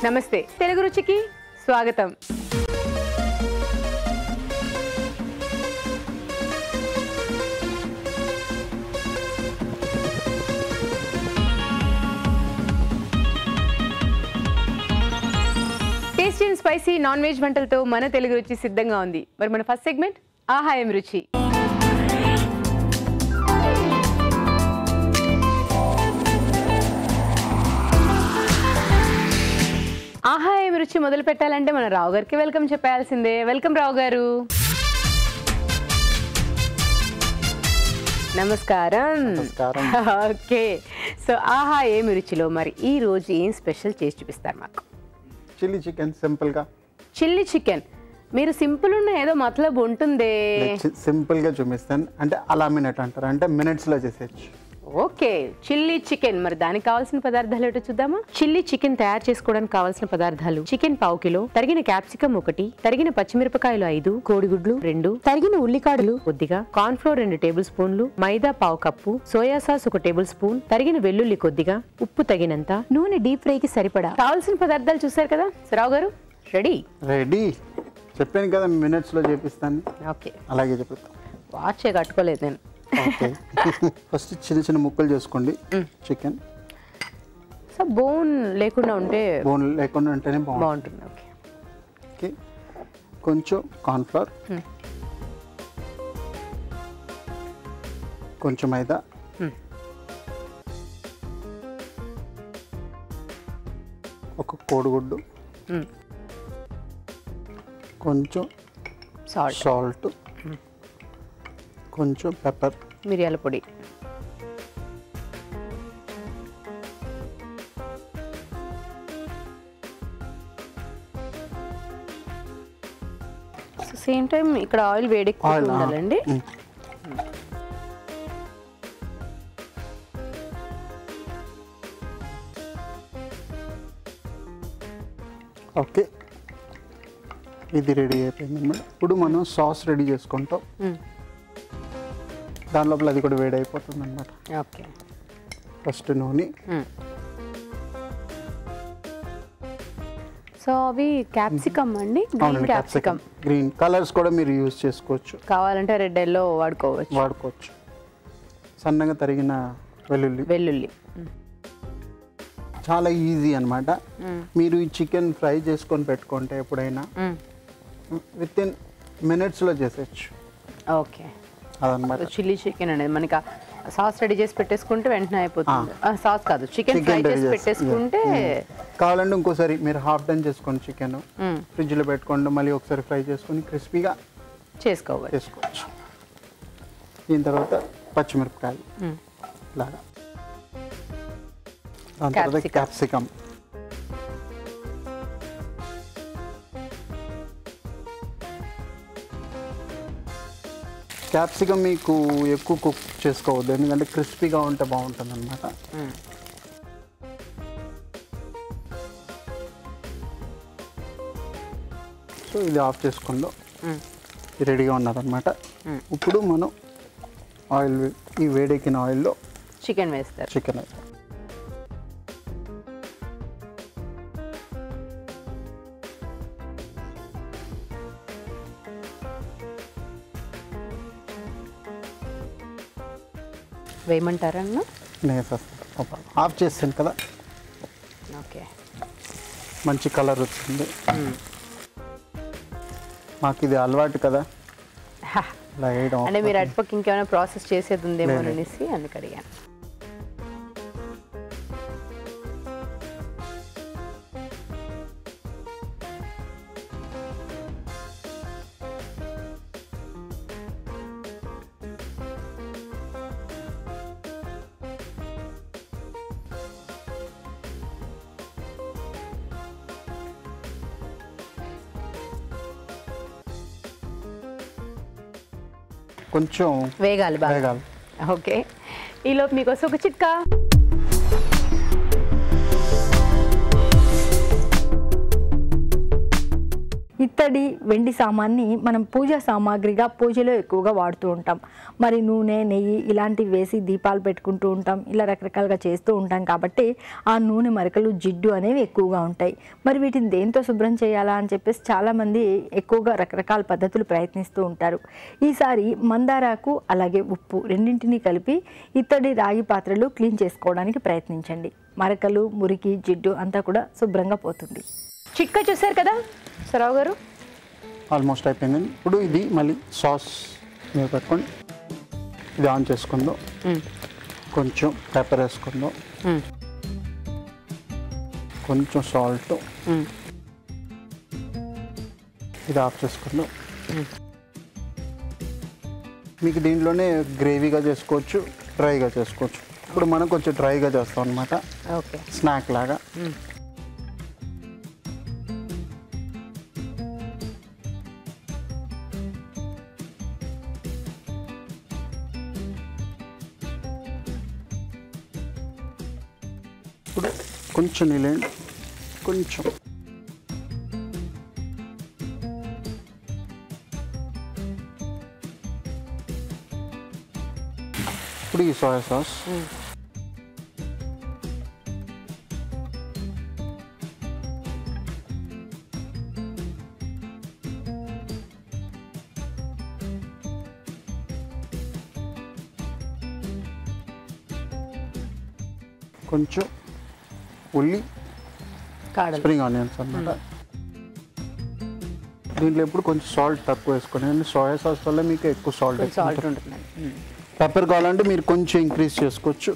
నమస్తే తెలుగు రుచికి స్వాగతం. Tasty and spicy non veg వంటలతో మన తెలుగు రుచి సిద్ధంగా ఉంది. మరి మన ఫస్ట్ సెగ్మెంట్ ఆహా ఏం రుచి. ఆహా ఏం రుచి మొదలు పెట్టాలంటే మన రావు గారికి వెల్కమ్ చెప్పాల్సిందే. వెల్కమ్ రావు గారు. నమస్కారం. ఓకే, సో ఆహా ఏమి రుచిలో మరి ఈ రోజు ఏం స్పెషల్ చేసి చూపిస్తారు మాకు? Chilli chicken. సింపుల్ గా చిల్లీ చికెన్. మీరు సింపుల్ ఉన్న ఏదో మతలబ్ ఉంటుందే. సింపుల్ గా చూపిస్తాను, అంటే అలా మినిట్ అంటారు, అంటే మినిట్స్ లో చేసేయచ్చు. Okay, chilli chicken. మరి దానికి కావాల్సిన పదార్థాలు ఏంటో చూద్దామా? చిల్లీ చికెన్ తయారు చేసుకోవడానికి కావాల్సిన పదార్థాలు: చికెన్ పావు కిలో, తరిగిన క్యాప్సికం 1, తరిగిన పచ్చిమిరపకాయలు 5, కోడిగుడ్లు 2, తరిగిన ఉల్లికాడలు కొద్దిగా, కార్న్ ఫ్లోర్ 2 టేబుల్ స్పూన్లు, మైదా పావు cup, soya sauce 1 table spoon, తరిగిన వెల్లుల్లి కొద్దిగా, ఉప్పు తగినంత, నూనె డీప్ ఫ్రై కి సరిపడా. కావాల్సిన పదార్థాలు చూసారు కదా రావు గారు? రెడీ రెడీ చెప్పాను కదా, మినిట్స్ లో చేపిస్తాను. ఓకే, అలాగే చెప్తాను. వాచే కట్టుకోలేదు నేను. ఓకే, ఫస్ట్ చిన్న చిన్న ముక్కలు చేసుకోండి చికెన్. సో బోన్ లేకుండా ఉంటే, బోన్ లేకుండా ఉంటేనే బాగుంటుంది. ఓకే ఓకే, కొంచెం కార్న్ ఫ్లోర్, కొంచెం మైదా, ఒక కోడిగుడ్డు, కొంచెం సాల్ట్, కొంచెం పెప్పర్, మిరియాల పొడి, సేమ్ టైం ఇక్కడ ఆయిల్ వేడెక్కువ ఉండాలండి. ఓకే, ఇది రెడీ అయిపోయింది అన్నమాట. ఇప్పుడు మనం సాస్ రెడీ చేసుకుంటాం. దాని లోపల అది కూడా వేడి అయిపోతుంది అన్నమాట. ఓకే, ఫస్ట్ నూనె. సో అవి క్యాప్సికమ్ అండి, గ్రీన్ క్యాప్సికమ్. గ్రీన్ కలర్స్ కూడా మీరు యూజ్ చేసుకోవచ్చు, కావాలంటే రెడ్ ఎల్లో వాడుకోవచ్చు. సన్నగా తరిగిన వెల్లుల్లి. చాలా ఈజీ అన్నమాట. మీరు ఈ చికెన్ ఫ్రై చేసుకొని పెట్టుకుంటే ఎప్పుడైనా విత్ ఇన్ మినిట్స్లో చేసేయచ్చు. ఓకే, అదనమాట చిల్లీ చికెన్ అనేది మనకి సాస్ రెడీ చేసి పెట్టేసుకుంటే వెంటనే అయిపోతుంది. సాస్ కాదు, చికెన్ ఫ్రై చేసి పెట్టేసుకుంటే. కావాలంటే ఇంకోసారి మీరు హాఫ్ డన్ చేసుకోండి చికెన్, ఫ్రిడ్జ్ లో పెట్టుకోండి, మళ్ళీ ఒకసారి ఫ్రై చేసుకొని క్రిస్పీగా చేసుకోవచ్చు. దీని తర్వాత పచ్చిమిరపకాయలు లాగా, దాని తర్వాత క్యాప్సికమ్, క్యాప్సికమ్ మీకు ఎక్కువ కుక్ చేసుకోవద్దు, ఎందుకంటే క్రిస్పీగా ఉంటే బాగుంటుంది అనమాట. సో ఇది ఆఫ్ చేసుకుందాం, రెడీగా ఉన్నదన్నమాట. ఇప్పుడు మనం ఆయిల్, ఈ వేడెక్కిన ఆయిల్లో చికెన్ వేస్తారు. చికెన్ వేయమంటారా? ఆఫ్ చేస్తాను కదా. ఓకే, మంచి కలర్ వచ్చింది. మాకు ఇది అలవాటు కదా. అంటే మీరు అటుపక్క ఇంకేమైనా ప్రాసెస్ చేసేది ఉందేమో అనేసి అందుకు అడిగాను. కొంచెం వేగాలి బాగా. ఓకే, ఈలోపు మీకోసం ఒక చిట్కా. ఇత్తడి వెండి సామాన్ని మనం పూజా సామాగ్రిగా పూజలో ఎక్కువగా వాడుతూ ఉంటాం. మరి నూనె నెయ్యి ఇలాంటివి వేసి దీపాలు పెట్టుకుంటూ ఉంటాం, ఇలా రకరకాలుగా చేస్తూ ఉంటాం. కాబట్టి ఆ నూనె మరకలు జిడ్డు అనేవి ఎక్కువగా ఉంటాయి. మరి వీటిని దేంతో శుభ్రం చేయాలా అని చెప్పేసి చాలామంది ఎక్కువగా రకరకాల పద్ధతులు ప్రయత్నిస్తూ ఉంటారు. ఈసారి మందారాకు అలాగే ఉప్పు రెండింటినీ కలిపి ఇత్తడి రాగి పాత్రలు క్లీన్ చేసుకోవడానికి ప్రయత్నించండి. మరకలు మురికి జిడ్డు అంతా కూడా శుభ్రంగా పోతుంది. చిట్కా చూసారు కదా సరావు గారు, ఆల్మోస్ట్ అయిపోయిందండి. ఇప్పుడు ఇది మళ్ళీ సాస్ మీరు పెట్టుకోండి. ఇది ఆన్ చేసుకుందాం. కొంచెం పెప్పర్ వేసుకుందాం, కొంచెం సాల్ట్, ఇది ఆఫ్ చేసుకుందాం. మీకు దీంట్లోనే గ్రేవీగా చేసుకోవచ్చు, డ్రైగా చేసుకోవచ్చు. ఇప్పుడు మనం కొంచెం డ్రైగా చేస్తాం అనమాట, ఓకే, స్నాక్ లాగా. ఇప్పుడు కొంచెం నీళ్ళండి, కొంచెం ఇప్పుడు ఈ సోయా సాస్ కొంచెం ఉల్లి కాడలు, స్ప్రింగ్ ఆనియన్స్ అన్నమాట. దీంట్లో ఎప్పుడు కొంచెం సాల్ట్ తక్కువ వేసుకోండి, సోయా సాస్ వల్ల మీకు ఎక్కువ సాల్ట్ ఉంటుంది. పెప్పర్ కావాలంటే మీరు కొంచెం ఇంక్రీజ్ చేసుకోవచ్చు.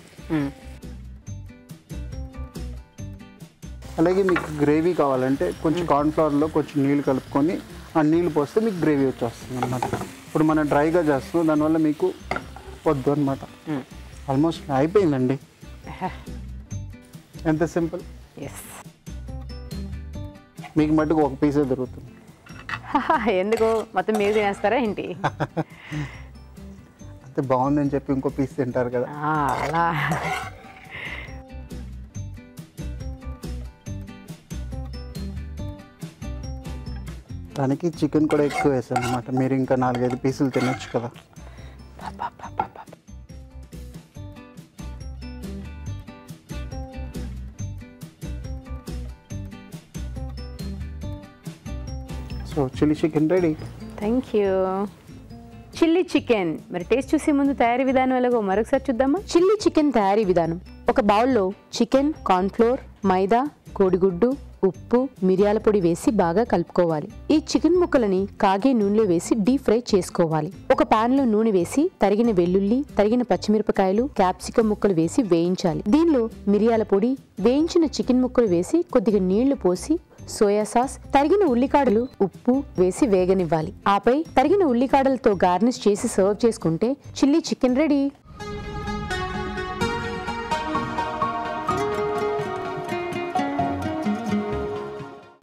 అలాగే మీకు గ్రేవీ కావాలంటే కొంచెం కార్న్ఫ్లవర్లో కొంచెం నీళ్ళు కలుపుకొని ఆ నీళ్ళు పోస్తే మీకు గ్రేవీ వచ్చేస్తుంది అన్నమాట. ఇప్పుడు మనం డ్రైగా చేస్తున్నాం, దానివల్ల మీకు వద్దు అనమాట. ఆల్మోస్ట్ అయిపోయిందండి, ఎంత సింపుల్. మీకు మటుకు ఒక పీసే దొరుకుతుంది. ఎందుకు మొత్తం మీరు తినేస్తారా ఏంటి? అంతే, బాగుందని చెప్పి ఇంకో పీస్ తింటారు కదా అలా. దానికి చికెన్ కూడా ఎక్కువ వేసాను అనమాట. మీరు ఇంకా 4-5 పీసులు తినొచ్చు కదా. So chilli chicken ready. Thank you. Chilli chicken మరి టేస్ట్ చూసే ముందు తయారీ విధానం ఎలాగో మరొకసారి చూద్దామా. చిల్లీ చికెన్ తయారీ విధానం: ఒక బౌల్లో చికెన్, కార్న్ఫ్లోర్, మైదా, కోడిగుడ్డు, ఉప్పు, మిరియాల పొడి వేసి బాగా కలుపుకోవాలి. ఈ చికెన్ ముక్కలని కాగే నూనెలో వేసి డీప్ ఫ్రై చేసుకోవాలి. ఒక పాన్ లో నూనె వేసి తరిగిన వెల్లుల్లి, తరిగిన పచ్చిమిరపకాయలు, క్యాప్సికం ముక్కలు వేసి వేయించాలి. దీనిలో మిరియాల పొడి, వేయించిన చికెన్ ముక్కలు వేసి కొద్దిగా నీళ్లు పోసి సోయా సాస్, తరిగిన ఉల్లికాడలు, ఉప్పు వేసి వేగనివ్వాలి. ఆపై తరిగిన ఉల్లికాడలతో గార్నిష్ చేసి సర్వ్ చేసుకుంటే chilli chicken ready.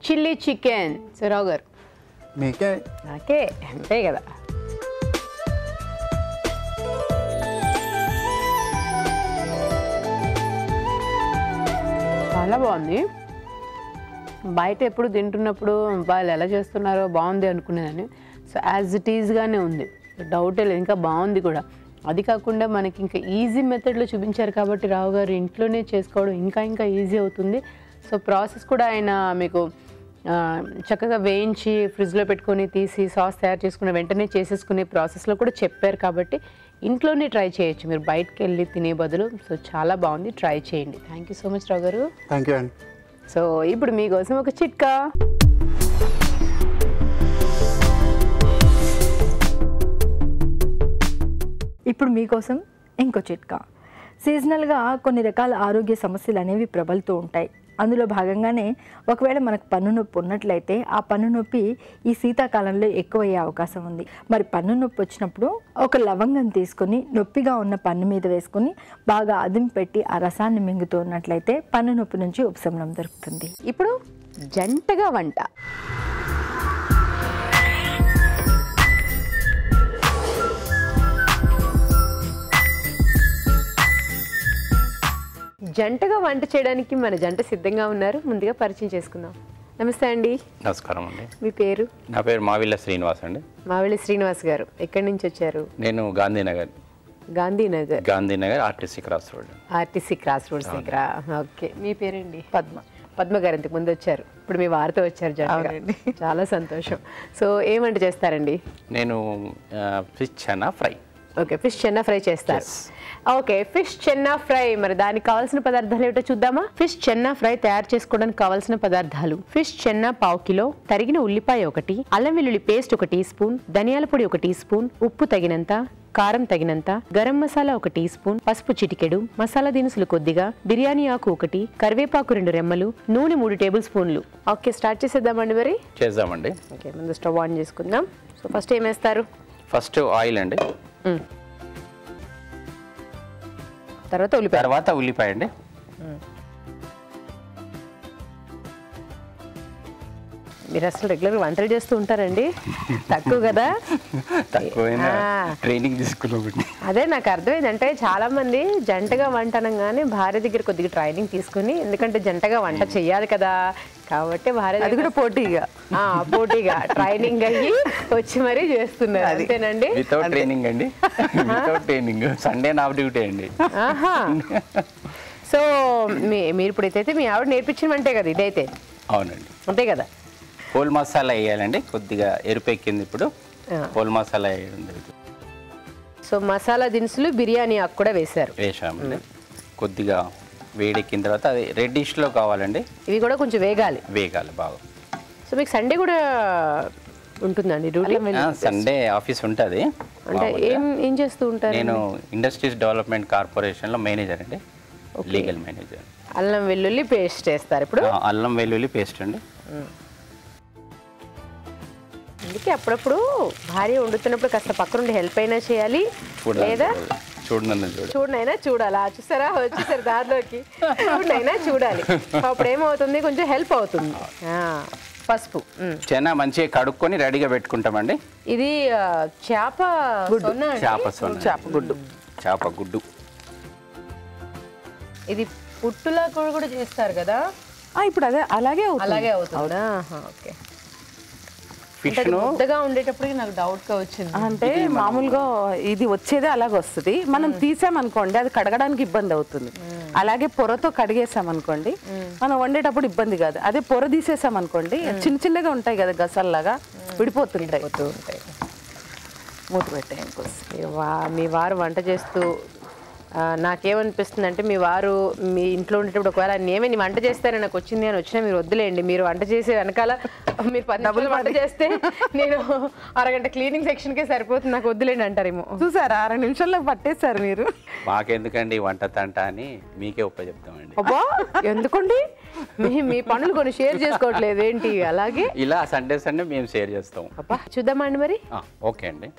Chilli chicken సరావు గారు మీకే నాకే అంతే కదా. చాలా బాగుంది. బయట ఎప్పుడు తింటున్నప్పుడు వాళ్ళు ఎలా చేస్తున్నారో బాగుంది అనుకునేదాన్ని. సో యాజ్ ఇట్ ఈజ్గానే ఉంది, డౌటే లేదు, ఇంకా బాగుంది కూడా. అది కాకుండా మనకి ఇంకా ఈజీ మెథడ్లో చూపించారు కాబట్టి రావు గారు ఇంట్లోనే చేసుకోవడం ఇంకా ఇంకా ఈజీ అవుతుంది. సో ప్రాసెస్ కూడా ఆయన మీకు చక్కగా వేయించి ఫ్రిడ్జ్లో పెట్టుకొని తీసి సాస్ తయారు చేసుకున్న వెంటనే చేసేసుకునే ప్రాసెస్లో కూడా చెప్పారు కాబట్టి ఇంట్లోనే ట్రై చేయొచ్చు మీరు బయటకు వెళ్ళి తినే బదులు. సో చాలా బాగుంది, ట్రై చేయండి. థ్యాంక్ యూ సో మచ్ రావు గారు. థ్యాంక్ యూ అండి. సో ఇప్పుడు మీకోసం ఒక చిట్కా. ఇప్పుడు మీకోసం ఇంకో చిట్కా. సీజనల్గా కొన్ని రకాల ఆరోగ్య సమస్యలు అనేవి ప్రబలుతూ ఉంటాయి. అందులో భాగంగానే ఒకవేళ మనకు పన్ను నొప్పి ఉన్నట్లయితే ఆ పన్ను నొప్పి ఈ శీతాకాలంలో ఎక్కువయ్యే అవకాశం ఉంది. మరి పన్ను నొప్పి వచ్చినప్పుడు ఒక లవంగం తీసుకొని నొప్పిగా ఉన్న పన్ను మీద వేసుకొని బాగా అదిమి పెట్టి ఆ రసాన్ని మింగుతూ ఉన్నట్లయితే పన్ను నొప్పి నుంచి ఉపశమనం దొరుకుతుంది. ఇప్పుడు జంటగా వంట. జంటగా వంట చేయడానికి మన జంట సిద్ధంగా ఉన్నారు. ముందుగా పరిచయం చేసుకుందాం. నమస్తే అండి. నమస్కారం అండి. మీ పేరు? నా పేరు మావిళ్ళ శ్రీనివాస్ అండి. మావిళ్ళ శ్రీనివాస్ గారు ఎక్కడి నుంచి వచ్చారు? నేను Gandhinagar RTC cross road. RTC cross roads దగ్గర. ఓకే. మీ పేరండి? పద్మ గారు ఇంతకు ముందు వచ్చారు, ఇప్పుడు మీ వారితో వచ్చారు జంటగా. చాలా సంతోషం. సో ఏం వంట చేస్తారండి? నేను fish chenna fry. Okay, fish chenna fry చేస్తారు. Okay, fish chenna fry. మరి దానికి కావాల్సిన పదార్థాలు ఏమిటో చూద్దామా? ఫిష్ చెన్నా ఫ్రై తయారు చేసుకోవడానికి కావాల్సిన పదార్థాలు: ఫిష్ చెన్నా పావు కిలో, తరిగిన ఉల్లిపాయ 1, అల్లం వెల్లుల్లి పేస్ట్ 1 టీ స్పూన్, ధనియాల పొడి 1 టీ స్పూన్, ఉప్పు తగినంత, కారం తగినంత, గరం మసాలా 1 టీ స్పూన్, పసుపు చిటికెడు, మసాలా దినుసులు కొద్దిగా, బిర్యానీ ఆకు 1, కరివేపాకు 2 రెమ్మలు, నూనె 3 టేబుల్ స్పూన్లు. ఓకే, స్టార్ట్ చేసేద్దామండి. మరి చేద్దామండి. ఓకే, ముందు స్టవ్ ఆన్ చేసుకుందాం. సో ఫస్ట్ ఏం వేస్తారు? ఫస్ట్ ఆయిల్ అండి, తర్వాత ఉల్లిపాయ అండి. మీరు అసలు రెగ్యులర్ వంటలు చేస్తూ ఉంటారండి? తక్కువ కదా? ట్రైనింగ్ తీసుకున్నాం. అదే నాకు అర్థమైంది. అంటే చాలా మంది జంటగా వంట అనగానే భార్య దగ్గర కొద్దిగా ట్రైనింగ్ తీసుకుని, ఎందుకంటే జంటగా వంట చెయ్యాలి కదా కాబట్టి భార్య అది కూడా పోటీగా ట్రైనింగ్ అయ్యి వచ్చి మరీ చేస్తున్నారు. అంతేనండి? వితౌట్ ట్రైనింగ్ అండి. Without training. సండే నా డ్యూటీ అండి. సో మీరు ఇప్పుడు అయితే మీ ఆవిడ నేర్పించమంటే కదా ఇదైతే? అవునండి, అంతే కదా. హోల్ మసాలా వేయాలండి. కొద్దిగా ఎరుపెక్కింది, ఇప్పుడు హోల్ మసాలా వేయండి. సో మసాలా దినుసులు, బిర్యానీ ఆకు కూడా వేసామండి. కొద్దిగా వేడెక్కిన తర్వాత అది రెడ్డిష్లో కావాలండి. ఇవి కూడా కొంచెం వేగాలి బాగా. సో మీకు సండే కూడా ఉంటుందండి డ్యూటీ? సండే ఆఫీస్ ఉంటుంది. అంటే ఏం చేస్తూ ఉంటారు? నేను ఇండస్ట్రీస్ డెవలప్మెంట్ కార్పొరేషన్లో మేనేజర్ అండి, లీగల్ మేనేజర్. అల్లం వెల్లుల్లి పేస్ట్ వేస్తారు ఇప్పుడు? అల్లం వెల్లుల్లి పేస్ట్ అండి. అందుకే అప్పుడప్పుడు భార్య వండుతున్నప్పుడు కాస్త పక్కనుండి హెల్ప్ అయినా చేయాలి, లేదా చూడనైనా చూడాలి. చూసారా, వచ్చేసారు దారిలోకి. చూడనైనా చూడాలి. అప్పుడు ఏమవుతుంది, కొంచెం హెల్ప్ అవుతుంది. పసుపు, చెన్నా మంచిగా కడుక్కొని రెడీగా పెట్టుకుంటామండి. ఇది చేప గుడ్డు. ఇది పుట్టులా కూడా చేస్తారు కదా ఇప్పుడు? అలాగే అవుతుందా? ఓకే. పెద్దగా ఉండేటప్పటికి నాకు డౌట్ గా వచ్చింది. అంటే మామూలుగా ఇది వచ్చేదే అలాగే వస్తుంది. మనం తీసామనుకోండి అది కడగడానికి ఇబ్బంది అవుతుంది. అలాగే పొరతో కడిగేసామనుకోండి మనం వండేటప్పుడు ఇబ్బంది కాదు. అదే పొర తీసేసామనుకోండి చిన్న చిన్నగా ఉంటాయి కదా, గసల్లాగా విడిపోతుంటాయి. మూత పెట్టాయి. మీ వారు వంట చేస్తూ నాకేమనిపిస్తుంది అంటే, మీ వారు మీ ఇంట్లో ఉండేటప్పుడు ఒకవేళ నేమే నీ వంట చేస్తారని నాకు వచ్చింది అని వచ్చినా మీరు వద్దులేండి, మీరు వంట చేసే వెనకాల మీరు 10 నిమిషాలు వంట చేస్తే నేను అరగంట క్లీనింగ్ సెక్షన్కే సరిపోతుంది, నాకు వద్దులేండి అంటారేమో. చూసారా, 6 నిమిషాల్లో పట్టేశారు మీరు. మాకెందుకండి వంట తంట అని మీకే చెప్తామండి. అబ్బా, ఎందుకండి? మీ పనులు కొన్ని షేర్ చేసుకోవట్లేదు ఏంటి? అలాగే ఇలా సండే మేము షేర్ చేస్తాం. అబ్బా, చూద్దామండి మరి. ఓకే అండి.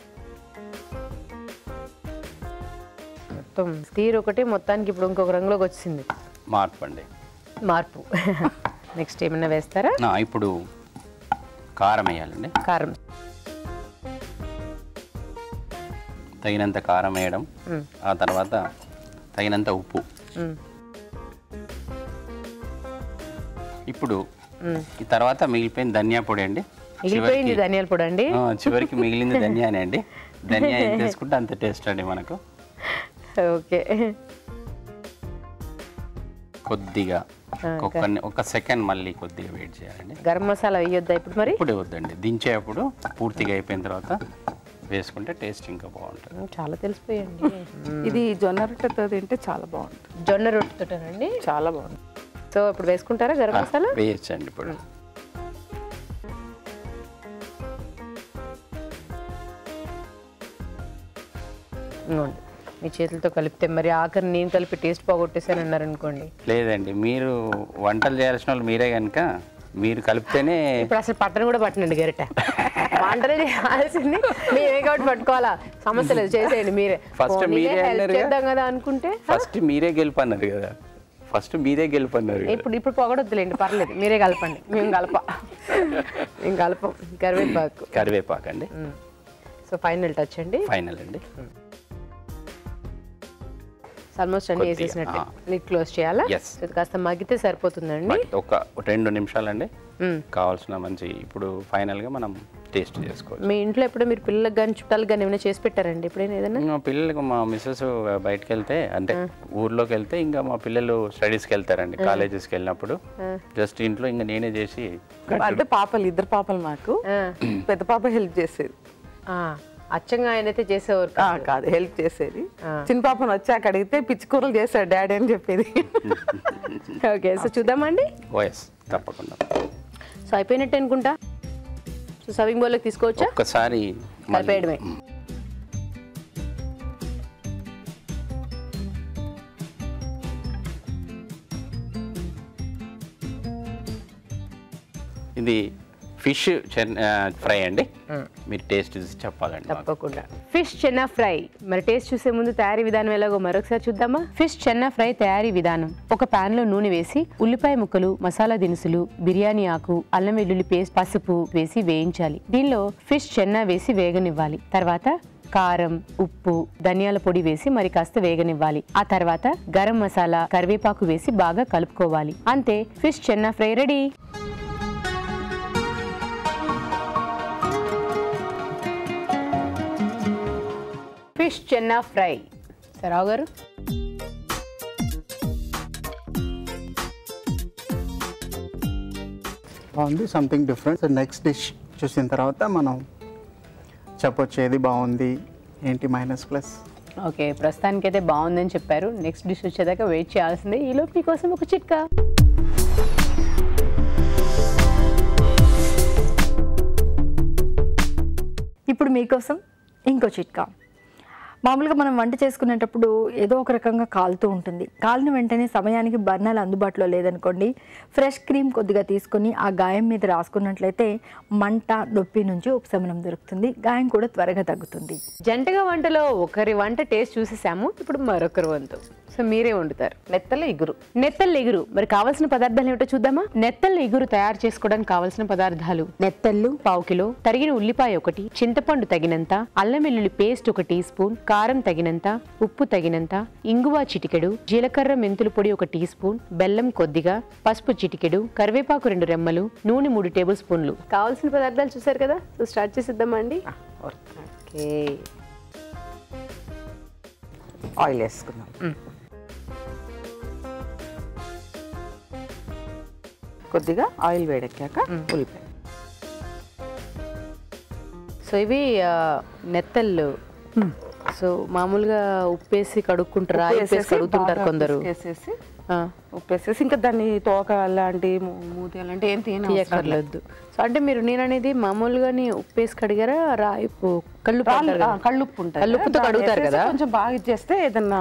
మొత్తం తీరు ఒకటి, మొత్తానికి ఇప్పుడు ఇంకొక రంగులోకి వచ్చింది. మార్పు. నెక్స్ట్ ఏమన్నా వేస్తారా? ఇప్పుడు కారం వేయాలండి. కారం తగినంత కారం వేయడం, ఆ తర్వాత తగినంత ఉప్పు. ఇప్పుడు ఈ తర్వాత మిగిలిపోయిన ధనియా పొడి అండి. ధనియాల పొడి అండి. చివరికి మిగిలింది ధనియానే అండి. ధనియా ఏం చేసుకుంటే అంత టేస్ట్ అండి మనకు. ఓకే. కొద్దిగా ఒక సెకండ్ మళ్ళీ కొద్దిగా వెయిట్ చేయాలండి. గరం మసాలా వేయొద్దా ఇప్పుడు? మరి ఇప్పుడు వద్దండి, దించేటప్పుడు పూర్తిగా అయిపోయిన తర్వాత వేసుకుంటే టేస్ట్ ఇంకా బాగుంటుంది. చాలా తెలిసిపోయండి. ఇది జొన్న రొట్టెతో తింటే చాలా బాగుంటుంది. జొన్న రొట్టెతోనండి? చాలా బాగుంటుంది. సో ఇప్పుడు వేసుకుంటారా గరం మసాలా? వేయచ్చండి. ఇప్పుడు మీ చేతులతో కలిపితే మరి ఆఖరి నేను కలిపి టేస్ట్ పోగొట్టేసాను అన్నారు అనుకోండి. లేదండి, మీరు వంటలు చేయాల్సిన వాళ్ళు మీరే కనుక మీరు కలిపితేనే. ఇప్పుడు అసలు పట్టను కూడా పట్టనండి గరిట, వంటలు చేయాల్సింది మేమే కాబట్టి పట్టుకోవాలా, సమస్య లేదు, చేసేయండి మీరే. ఫస్ట్ మీరే చేద్దాం కదా అనుకుంటే ఫస్ట్ మీరే గెలుపన్నారు కదా. ఇప్పుడు పొగడొద్దులేండి, పర్లేదు, మీరే కలపండి. మేము కలపం. కరివేపాకు అండి. సో ఫైనల్ టచ్ అండి. ఫైనల్ అండి. ఆల్మోస్ట్ అన్ని కొద్దిగా, వేసేసినట్టే. లిడ్ క్లోజ్ చేయాలా? Yes. ఇది కాస్త మగ్గితే సరిపోతుందండి. ఒక 2 నిమిషాలండి కావాల్సిన మంచి. ఇప్పుడు ఫైనల్గా మనం టేస్ట్ చేసుకోవచ్చు. మీ ఇంట్లో ఎప్పుడు మీరు పిల్లలకు కానీ చుట్టాలకు కానీ ఏమైనా చేసి పెట్టారండి ఎప్పుడైనా ఏదైనా? మా పిల్లలకు మా మిస్సెస్ బయటకి వెళ్తే అంటే ఊర్లోకి వెళ్తే ఇంకా మా పిల్లలు స్టడీస్కి వెళ్తారండి, కాలేజెస్కి వెళ్ళినప్పుడు జస్ట్ ఇంట్లో ఇంకా నేనే చేసి. అంటే పాపలు, 2 పాపలు మాకు. పెద్ద పాప హెల్ప్ చేసేది. అచ్చంగా ఆయన అయితే చేసేవారు కాదు, హెల్ప్ చేసేది. చిన్న పాపను వచ్చాక అడిగితే పిచ్చికూరలు చేశాడు డాడీ అని చెప్పేది. ఓకే, సో చూద్దామండి. ఓఎస్, తప్పకుండా. సో అయిపోయినట్టు అనుకుంటా. సో సర్వింగ్ బౌల్లోకి తీసుకోవచ్చా? ఒక్కసారి కలిపేయడమే. ఇది ఫిష్ ఫ్రై అండి. మీరు టేస్ట్ చూసి చెప్పాలండి. తప్పకుండా. Fish chenna fry. మరి టేస్ట్ చూసే ముందు తయారీ విధానం ఎలాగో మరొకసారి చూద్దామా? ఫిష్ చెన్నా ఫ్రై తయారీ విధానం: ఒక పాన్ లో నూనె వేసి ఉల్లిపాయ ముక్కలు, మసాలా దినుసులు, బిర్యానీ ఆకు, అల్లం వెల్లుల్లి పేస్ట్, పసుపు వేసి వేయించాలి. దీనిలో ఫిష్ చెన్నా వేసి వేగనివ్వాలి. తర్వాత కారం, ఉప్పు, ధనియాల పొడి వేసి మరి కాస్త వేగనివ్వాలి. ఆ తర్వాత గరం మసాలా, కరివేపాకు వేసి బాగా కలుపుకోవాలి. అంతే, fish chenna fry ready. Fish chenna fry. సరావు గారు, బాగుంది, సంథింగ్ డిఫరెంట్. నెక్స్ట్ డిష్ చూసిన తర్వాత మనం చెప్పొచ్చు ఏది బాగుంది ఏంటి మైనస్ ప్లస్. ఓకే, ప్రస్తుతానికైతే బాగుందని చెప్పారు. నెక్స్ట్ డిష్ వచ్చేదాకా వెయిట్ చేయాల్సిందే. ఈలోపు మీకోసం ఒక చిట్కా. ఇప్పుడు మీకోసం ఇంకో చిట్కా. మామూలుగా మనం వంట చేసుకునేటప్పుడు ఏదో ఒక రకంగా కాలుతూ ఉంటుంది. కాలిన వెంటనే సమయానికి బర్నర్లు అందుబాటులో లేదనుకోండి, ఫ్రెష్ క్రీమ్ కొద్దిగా తీసుకొని ఆ గాయం మీద రాసుకున్నట్లయితే మంట, నొప్పి నుంచి ఉపశమనం దొరుకుతుంది. గాయం కూడా త్వరగా తగ్గుతుంది. జంటగా వంటలో ఒకరి వంట టేస్ట్ చూసేసాము. ఇప్పుడు మరొకరు వంతు. సో మీరే వండుతారు. నెత్తల ఇగురు. నెత్తళ్ళ ఇగురు. మరి కావాల్సిన పదార్థాలు ఏమిటో చూద్దామా? నెత్తళ్ళ ఇగురు తయారు చేసుకోవడానికి కావాల్సిన పదార్థాలు: నెత్తళ్ళు 1/4 కిలో, తరిగిన ఉల్లిపాయ 1, చింతపండు తగినంత, అల్లం వెల్లుల్లి పేస్ట్ 1 టీ స్పూన్, కారం తగినంత, ఉప్పు తగినంత, ఇంగువ చిటికెడు, జీలకర్ర మెంతుల పొడి 1 టీ స్పూన్, బెల్లం కొద్దిగా, పసుపు చిటికెడు, కరివేపాకు 2 రెమ్మలు, నూనె 3 టేబుల్ స్పూన్లు. కావాల్సిన పదార్థాలు చూసారు కదా. సో స్టార్ట్ చేసిద్దామా అండి? ఓకే, ఆయిల్ వేసుకుందాం. కొద్దిగా ఆయిల్ వేడెక్కాక ఉల్లిపాయ. సో ఇవి నెత్తళ్ళు. సో మామూలుగా ఉప్పేసి కడుక్కుంటారా? ఉప్పేసి కడుగుతుంటారు కొందరు. వేసేసి ఉప్పేసేసి ఇంకా దాన్ని తోక అలాంటి మూతి అలాంటి ఏం తీయక్కర్లేదు. సో అంటే మీరు నేను అనేది మామూలుగానే ఉప్పేసి కడిగారా? కళ్ళుప్పు ఉంటుంది, కళ్ళుప్పుతో కడుగుతారు కదా. కొంచెం బాగా ఇచ్చేస్తే ఏదన్నా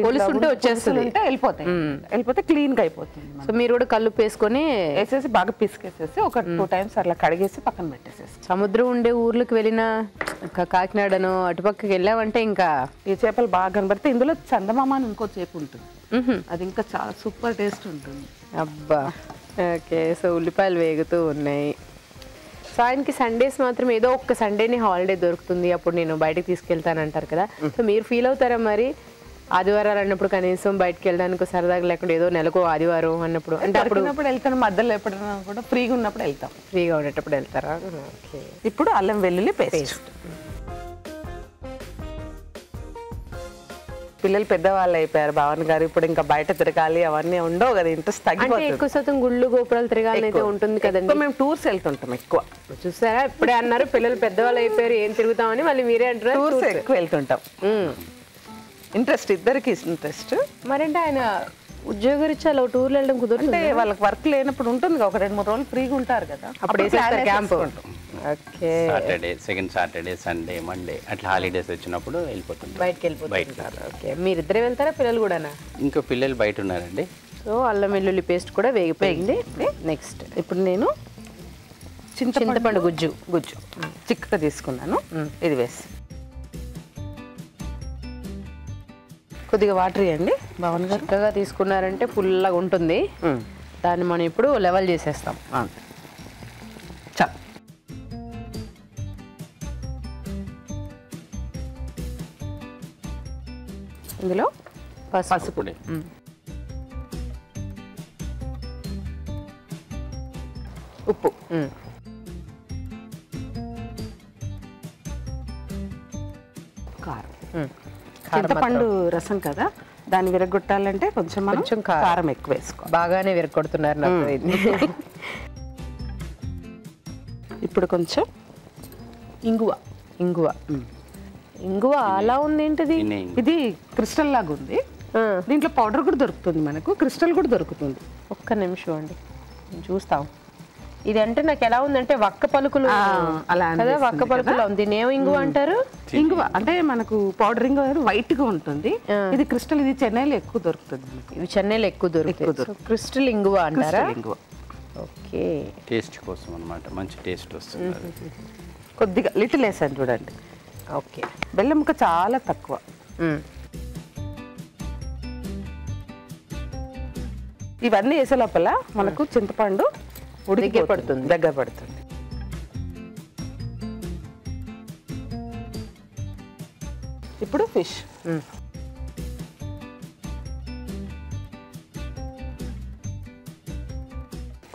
పోలీసు ఉంటే వచ్చేస్తుంది, వెళ్ళిపోతే క్లీన్ గా అయిపోతుంది. సో మీరు కూడా కళ్ళుప్పు వేసుకొని వేసేసి బాగా పిసికేసేసి ఒక 2 టైమ్స్ అట్లా కడిగేసి పక్కన పెట్టేసేసి. సముద్రం ఉండే ఊర్లకు వెళ్ళినా కాకినాడను అటుపక్కకి వెళ్ళామంటే ఇంకా ఈ చేపలు బాగా కనబడితే ఇందులో చందమామ అని ఇంకో చేప ఉంటుంది, అది ఇంకా చాలా సూపర్ టేస్ట్ ఉంటుంది. అబ్బా. ఓకే, సో ఉల్లిపాయలు వేగుతూ ఉన్నాయి. సో ఆయనకి సండేస్ మాత్రం ఏదో ఒక్క సండేని హాలిడే దొరుకుతుంది, అప్పుడు నేను బయటకు తీసుకెళ్తాను అంటారు కదా. సో మీరు ఫీల్ అవుతారా మరి ఆదివారాలు అన్నప్పుడు కనీసం బయటకు వెళ్ళడానికి సరదాగా లేకుండా ఏదో నెలకు ఆదివారం అన్నప్పుడు? అంటే అప్పుడు వెళ్తాను, మధ్యలో ఎప్పుడైనా కూడా ఫ్రీగా ఉన్నప్పుడు వెళ్తాం. ఫ్రీగా ఉండేటప్పుడు వెళ్తారా? ఓకే. ఇప్పుడు అల్లం వెల్లుల్లి పేస్ట్. పిల్లలు పెద్దవాళ్ళు అయిపోయారు భావన్ గారు, ఇప్పుడు ఇంకా బయట తిరగాలి అవన్నీ ఉండవు కదా, ఇంట్రెస్ట్ తగ్గిపోతుంది. ఎక్కువ శాతం గుళ్ళు గోపురాలు తిరగాలని అయితే ఉంటుంది కదండి. మేము టూర్స్ వెళ్తుంటాం ఎక్కువ. చూసారా, ఇప్పుడే అన్నారు పిల్లలు పెద్దవాళ్ళు అయిపోయారు ఏం తిరుగుతామని, మళ్ళీ మీరే అంటారు టూర్స్ ఎక్కువ వెళ్తుంటాం. ఇంట్రెస్ట్, ఇద్దరికి ఇంట్రెస్ట్. మరంటే ఆయన ఉద్యోగరీత్యా అలా టూర్లు వెళ్ళడం కుదురుతుంది. అంటే వాళ్ళకి వర్క్ లేనప్పుడు ఉంటుంది, ఒక 2-3 రోజులు ఫ్రీగా ఉంటారు కదా, అప్పుడు camp. Okay, Saturday, second Saturday, Sunday, Monday అట్లా హాలిడేస్ వచ్చినప్పుడు వెళ్ళిపోతుంది, బయటకి వెళ్ళిపోతారు. ఓకే, మీరిద్దరే వెళ్తారా పిల్లలు కూడానా? ఇంకో పిల్లలు బయట ఉన్నారండి. సో అల్లం వెల్లుల్లి పేస్ట్ కూడా వేగిపోయింది. నెక్స్ట్ ఇప్పుడు నేను చింతపండు గుజ్జు చిక్కగా తీసుకున్నాను, ఇది వేసి కొద్దిగా వాటర్ ఇవ్వండి భావన్ గారు. చిక్కగా తీసుకున్నారంటే పుల్లగా ఉంటుంది, దాన్ని మనం ఇప్పుడు లెవెల్ చేసేస్తాం. చాలు. ఇందులో పసుపు, ఉప్పు, కారం. చింతపండు రసం కదా, దాన్ని విరగొట్టాలంటే కొంచెం కారం ఎక్కువ వేసుకోవాలి. బాగానే విరగొడుతున్నారు నాకు ఇది. ఇప్పుడు కొంచెం ఇంగువ. ఇంగువ అలా ఉంది ఏంటిది? ఇది క్రిస్టల్ లాగా ఉంది. దీంట్లో పౌడర్ కూడా దొరుకుతుంది మనకు, క్రిస్టల్ కూడా దొరుకుతుంది. ఒక్క నిమిషం అండి, నేను చూస్తాం. ఇది అంటే నాకు ఎలా ఉందంటే వక్క పలుకులు అలా కదా, వక్క పలుకులు ఉంది. నేను ఇంగువ అంటారు. ఇంగువ అంటే మనకు పౌడర్ ఇంగువ వైట్ గా ఉంటుంది. ఇది క్రిస్టల్, ఇది చెన్నైలో ఎక్కువ దొరుకుతుంది. ఇవి చెన్నైలో ఎక్కువ దొరుకుతుంది. క్రిస్టల్ ఇంగువ అంటారా? ఇంగువ ఓకే, టేస్ట్ కోసం అన్నమాట, మంచి టేస్ట్ వస్తుంది. కొద్దిగా లిటిల్ వేసాను చూడండి. ఓకే, బెల్లం ముక్క చాలా తక్కువ. ఇవన్నీ వేసే లోపల మనకు చింతపండు దగ్గర పడుతుంది. ఇప్పుడు ఫిష్.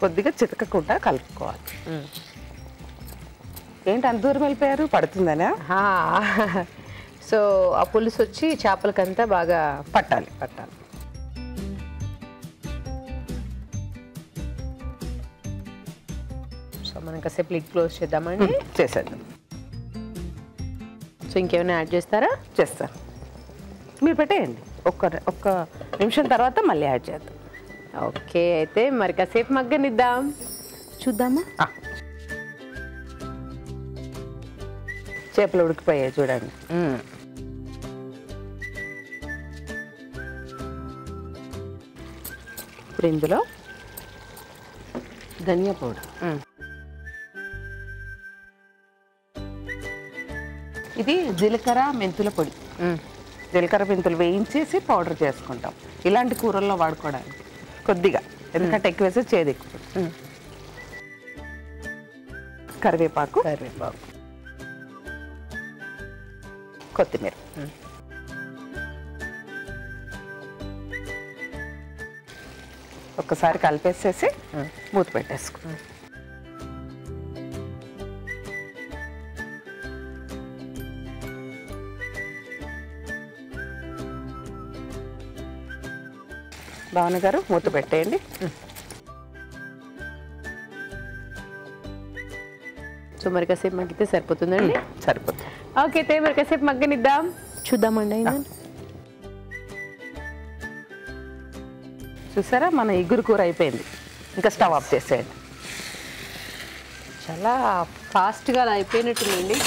కొద్దిగా చితకకుండా కలుపుకోవాలి. ఏంటి అంత దూరం వెళ్ళిపోయారు? పడుతుందనా? సో ఆ పులుసు వచ్చి చేపలకంతా బాగా పట్టాలి. సో మనం కాసేపు లిడ్ క్లోజ్ చేద్దామండి. చేసేద్దాం. సో ఇంకేమైనా యాడ్ చేస్తారా? చేస్తాను, మీరు పెట్టేయండి. ఒక్క నిమిషం తర్వాత మళ్ళీ యాడ్ చేద్దాం. ఓకే, అయితే మరి కాసేపు మగ్గనిద్దాం, చూద్దామా? చేపలు ఉడికిపోయాయి చూడండి. ఇప్పుడు ఇందులో ధనియా పౌడర్, ఇది జీలకర్ర మెంతుల పొడి. జీలకర్ర మెంతులు వేయించేసి పౌడర్ చేసుకుంటాం ఇలాంటి కూరల్లో వాడుకోవడానికి. కొద్దిగా, ఎందుకంటే ఎక్కువ వేస్తే చేదు ఎక్కువ. కరివేపాకు, కొత్తిమీర, ఒక్కసారి కలిపేసేసి మూత పెట్టేసుకో. భావన గారు మూత పెట్టేయండి. సో మరి కాసేపు మగ్గితే సరిపోతుందండి? సరిపోతుంది. ఓకే, అయితే మరి కాసేపు మగ్గనిద్దాం, చూద్దామండి. అయినా చూసారా, మన ఇగురు కూర అయిపోయింది. ఇంకా స్టవ్ ఆఫ్ చేసేయండి. చాలా ఫాస్ట్గా అది అయిపోయినట్టుందండి.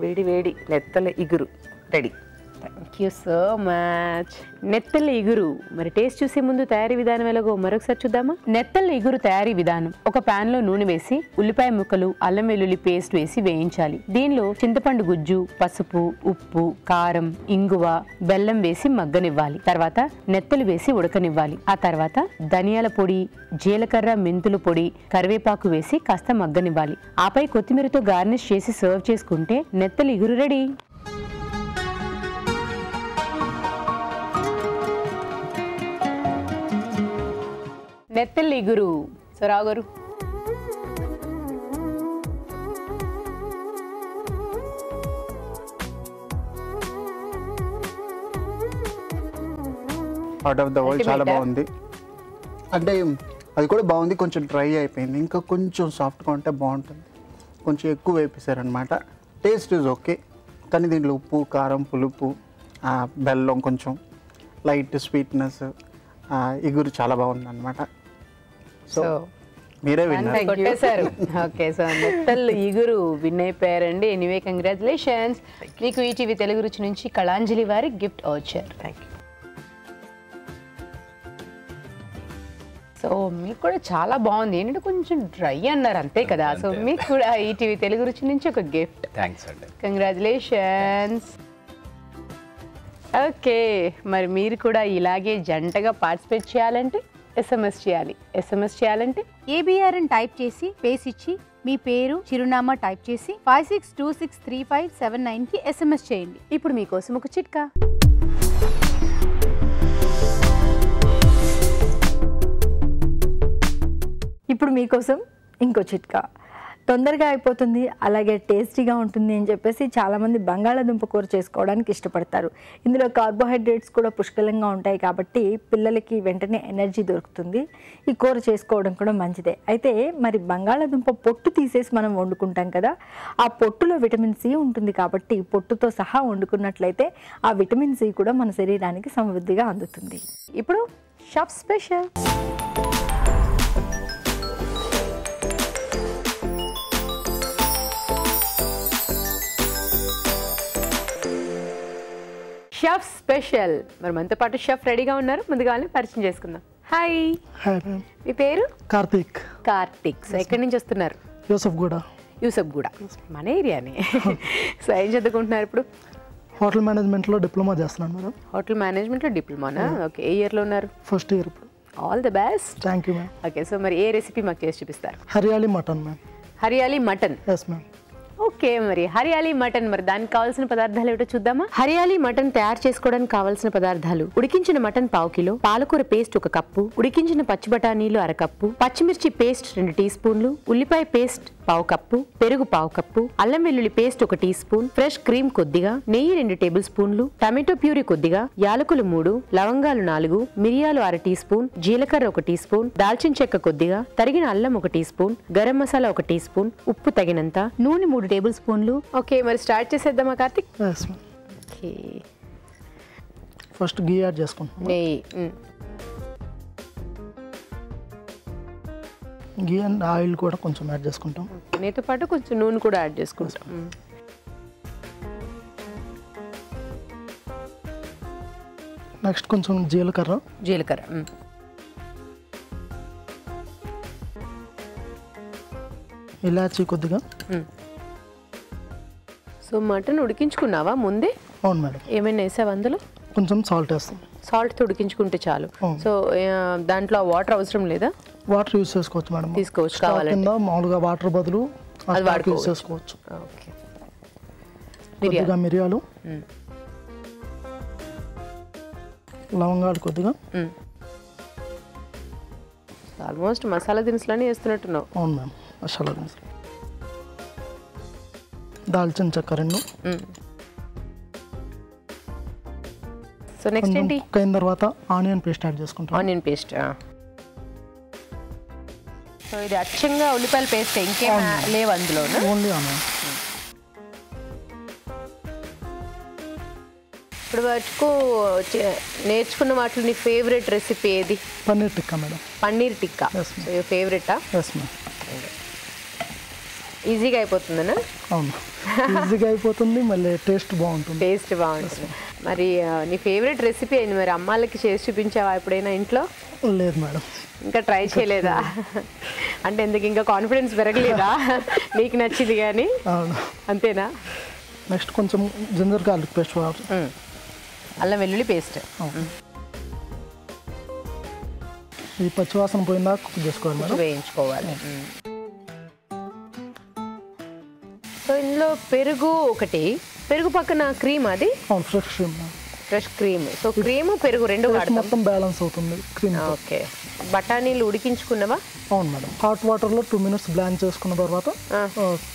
వేడి వేడి నెత్తల ఇగురు ready. Thank you so much. నెత్తళ్ళ ఇగురు మరి టేస్ట్ చూసే ముందు తయారీ విధానం ఎలాగో మరొకసారి చూద్దామా? నెత్తళ్ళ ఇగురు తయారీ విధానం: ఒక పాన్ లో నూనె వేసి ఉల్లిపాయ ముక్కలు, అల్లం వెల్లుల్లి పేస్ట్ వేసి వేయించాలి. దీనిలో చింతపండు గుజ్జు, పసుపు, ఉప్పు, కారం, ఇంగువ, బెల్లం వేసి మగ్గనివ్వాలి. తర్వాత నెత్తలు వేసి ఉడకనివ్వాలి. ఆ తర్వాత ధనియాల పొడి, జీలకర్ర మెంతుల పొడి, కరివేపాకు వేసి కాస్త మగ్గనివ్వాలి. ఆపై కొత్తిమీరతో గార్నిష్ చేసి సర్వ్ చేసుకుంటే నెత్తల ఇగురు రెడీ. నెత్తళ్ళ ఇగురు. సో రావు గారు, అవుట్ ఆఫ్ ద వరల్డ్ చాలా బాగుంది. అంటే అది కూడా బాగుంది, కొంచెం డ్రై అయిపోయింది. ఇంకా కొంచెం సాఫ్ట్గా ఉంటే బాగుంటుంది. కొంచెం ఎక్కువ వేపేశారనమాట. టేస్ట్ ఈజ్ ఓకే, కానీ దీంట్లో ఉప్పు, కారం, పులుపు, బెల్లం, కొంచెం లైట్ స్వీట్నెస్, ఇగురు చాలా బాగుంది అనమాట. సో మీరే విన్నారు. కొట్టేశారు. ఓకే, సో నెత్తళ్ళ ఇగురు విన్ అయిపోయారండి. Anyway congratulations. మీకు ఈటీవీ తెలుగు రుచి నుంచి కళాంజలి వారి గిఫ్ట్ వచ్చారు. Thank you. సో మీకు కూడా చాలా బాగుంది. ఏంటంటే కొంచెం డ్రై అన్నారు అంతే కదా. సో మీకు కూడా ఈటీవీ తెలుగు రుచి నుంచి ఒక గిఫ్ట్. థ్యాంక్స్ అండి. కంగ్రాచులేషన్స్. ఓకే, మరి మీరు కూడా ఇలాగే జంటగా పార్టిసిపేట్ చేయాలంటే SMS చేయాలి. SMS చేయాలంటే ABR అని టైప్ చేసి పేస్ ఇచ్చి మీ పేరు చిరునామా టైప్ చేసి 56263579కి SMS చేయండి. ఇప్పుడు మీకోసం ఒక చిట్కా. ఇప్పుడు మీకోసం ఇంకో చిట్కా. తొందరగా అయిపోతుంది, అలాగే టేస్టీగా ఉంటుంది అని చెప్పేసి చాలామంది బంగాళాదుంప కూర చేసుకోవడానికి ఇష్టపడతారు. ఇందులో కార్బోహైడ్రేట్స్ కూడా పుష్కలంగా ఉంటాయి కాబట్టి పిల్లలకి వెంటనే ఎనర్జీ దొరుకుతుంది. ఈ కూర చేసుకోవడం కూడా మంచిదే. అయితే మరి బంగాళాదుంప పొట్టు తీసేసి మనం వండుకుంటాం కదా, ఆ పొట్టులో విటమిన్ సి ఉంటుంది కాబట్టి పొట్టుతో సహా వండుకున్నట్లయితే ఆ విటమిన్ సి కూడా మన శరీరానికి సమృద్ధిగా అందుతుంది. ఇప్పుడు షాప్ స్పెషల్. Chef special. మరి మనతో పాటు షెఫ్ రెడీగా ఉన్నారు. ముందుగా వాళ్ళని పరిచయం చేసుకుందాం. హాయ్, మీ పేరు? కార్తీక్. కార్తిక్. సో ఎక్కడి నుంచి వస్తున్నారు? యూసఫ్గూడ. యూసఫ్గూడ మన ఏరియానే. సో ఏం చదువుకుంటున్నారు ఇప్పుడు? హోటల్ మేనేజ్మెంట్లో డిప్లొమా చేస్తున్నాను మేడం. హోటల్ మేనేజ్మెంట్లో డిప్లొమానా? ఓకే, ఏ ఇయర్లో ఉన్నారు? ఫస్ట్ ఇయర్ ఇప్పుడు. All the best. Thank you ma'am. Okay, so మరి ఏ రెసిపీ మాకు చేసి చూపిస్తారు? Hariyali mutton ma'am. Hariyali mutton. Yes ma'am. Okay, మరి హరియాళీ మటన్, మరి దానికి కావాల్సిన పదార్థాలు ఏమిటో చూద్దామా? హరియాళీ మటన్ తయారు చేసుకోవడానికి కావాల్సిన పదార్థాలు: ఉడికించిన మటన్ 1/2 కిలో, పాలకూర పేస్ట్ 1 కప్పు, ఉడికించిన పచ్చి బఠానీలు 1/2 కప్పు, పచ్చిమిర్చి పేస్ట్ 2 టీ స్పూన్లు, ఉల్లిపాయ పేస్ట్ 1/2 కప్పు, పెరుగు 1/2 కప్పు, అల్లం వెల్లుల్లి paste 1 teaspoon, fresh cream కొద్దిగా, నెయ్యి 2 టేబుల్ స్పూన్లు, టమాటో ప్యూరీ కొద్దిగా, యాలకులు 3, లవంగాలు 4, మిరియాలు 1/2 టీ స్పూన్, జీలకర్ర 1 టీ స్పూన్, దాల్చిన చెక్క కొద్దిగా, తరిగిన అల్లం 1 teaspoon, garam masala 1 teaspoon, ఉప్పు తగినంత, నూనె 3 టేబుల్ స్పూన్లు. ఓకే, మరి స్టార్ట్ చేసేద్దామా Karthik? Yes ma'am. Okay, first ghee add చేసుకుంటాం. నెయ్యి. గీ అండ్ ఆయిల్ కూడా కొంచెం యాడ్ చేసుకుంటాం. నెయ్యితో పాటు కొంచెం నూనె కూడా యాడ్ చేసుకుంటాం. నెక్స్ట్ కొంచెం జీలకర్ర, జీలకర్ర, ఇలాచీ కొద్దిగా. సో మటన్ ఉడికించుకున్నావా ముందే? అవును మేడం. ఏమైనా వేసావా అందులో? కొంచెం సాల్ట్ వేస్తాం. సాల్ట్తో ఉడికించుకుంటే చాలు. సో దాంట్లో వాటర్ అవసరం లేదా? వాటర్ యూస్ చేసుకోవచ్చు మేడం. తీసుకోవచ్చు స్టాక్ కావాలంటే. కింద మామూలుగా వాటర్ బదులు అది యూస్ వాడుకోవచ్చు. చేసుకోవచ్చు. ఓకే, కొద్దిగా మిరియాలు, లవంగాలు కొద్దిగా. ఆల్మోస్ట్ మసాలా దినుసులని వేస్తున్నట్టున్నావు. అవును మ్యామ్, మసాలా దినుసులు. దాల్చిన చెక్క 2. సో నెక్స్ట్ ఏంటి? కుక్ అయిన తర్వాత ఆనియన్ పేస్ట్ యాడ్ చేసుకుంటాం. Onion paste. సో ఇది అచ్చంగా ఉల్లిపాయల పేస్ట్, ఇంకేం లేవు అందులో? Only onion. ఇప్పుడు వరకు నేర్చుకున్న వాటిలో నీ ఫేవరెట్ రెసిపీ ఏది? Paneer tikka madam. Paneer tikka. Yes, ma'am. So ఫేవరెటా? Yes ma'am. ఈజీగా అయిపోతుందనా? అవును, ఈజీగా అయిపోతుంది, మళ్ళీ టేస్ట్ బాగుంటుంది. టేస్ట్ బాగుంటుంది. మరి నీ ఫేవరెట్ రెసిపీ అయింది, మరి అమ్మాలకి చేసి చూపించావా ఎప్పుడైనా ఇంట్లో? లేదు మేడం. ఇంకా ట్రై చేయలేదా? అంటే ఎందుకు ఇంకా కాన్ఫిడెన్స్ పెరగలేదా? నీకు నచ్చింది కానీ అవును. అంతేనా? నెక్స్ట్ కొంచెం జింజర్ గార్లిక్ పేస్ట్. అల్లం వెల్లుల్లి పేస్ట్. ఈ పచ్చివాసన పోయిందా కుక్ చేసుకోవాలి మేడం. వేయించుకోవాలి. సో ఇందులో పెరుగు ఒకటి, పెరుగు పక్కన క్రీమ్, అది అవును, fresh cream. Fresh cream. So cream పెరుగు రెండు వాడతాం. మొత్తం బ్యాలెన్స్ అవుతుంది క్రీమ్. ఓకే, బఠానీలు ఉడికించుకున్నావా? అవును మేడం. హాట్ వాటర్లో 2 minutes బ్లాంక్ చేసుకున్న తర్వాత